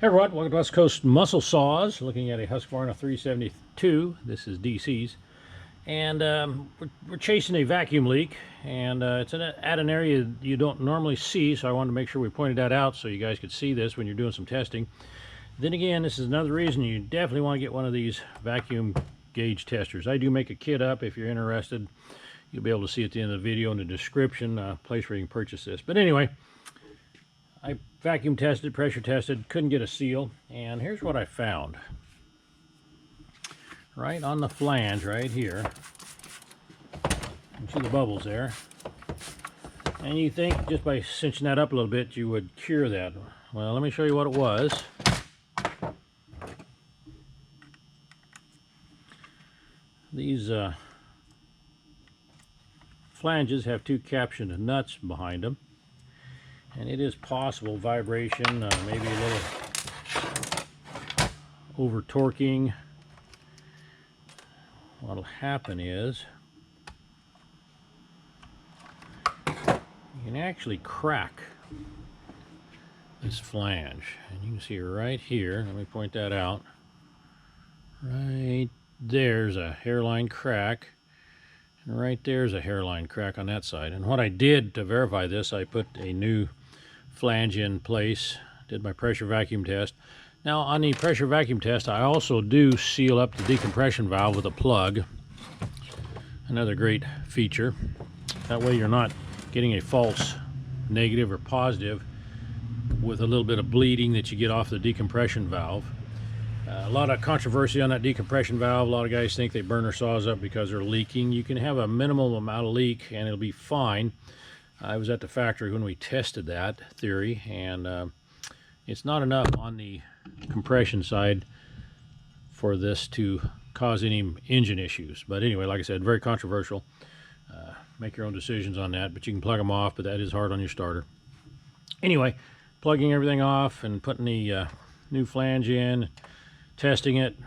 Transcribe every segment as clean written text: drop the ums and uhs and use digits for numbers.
Hey everyone, welcome to West Coast Muscle Saws. Looking at a Husqvarna 372. This is DC's, and we're chasing a vacuum leak, and it's at an area you don't normally see. So I wanted to make sure we pointed that out so you guys could see this when you're doing some testing. Then again, this is another reason you definitely want to get one of these vacuum gauge testers. I do make a kit up if you're interested. You'll be able to see at the end of the video in the description place where you can purchase this. But anyway, I vacuum tested, pressure tested, couldn't get a seal, and here's what I found. Right on the flange right here, you see the bubbles there, and you think just by cinching that up a little bit you would cure that. Well, let me show you what it was. These flanges have two captioned nuts behind them. And it is possible vibration, maybe a little over torquing. What'll happen is you can actually crack this flange, and you can see right here. Let me point that out. Right there's a hairline crack, and right there's a hairline crack on that side. And what I did to verify this, I put a new flange in place, did my pressure vacuum test. Now on the pressure vacuum test, I also do seal up the decompression valve with a plug. Another great feature. That way you're not getting a false negative or positive with a little bit of bleeding that you get off the decompression valve. A lot of controversy on that decompression valve. A lot of guys think they burn their saws up because they're leaking. You can have a minimal amount of leak and it'll be fine. I was at the factory when we tested that theory, and it's not enough on the compression side for this to cause any engine issues. But anyway, like I said, very controversial. Make your own decisions on that, but you can plug them off, but that is hard on your starter. Anyway, plugging everything off and putting the new flange in, testing it,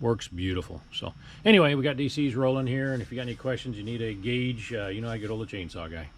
works beautiful. So anyway, we got DCs rolling here, and if you got any questions, you need a gauge, you know, I get all the chainsaw guy.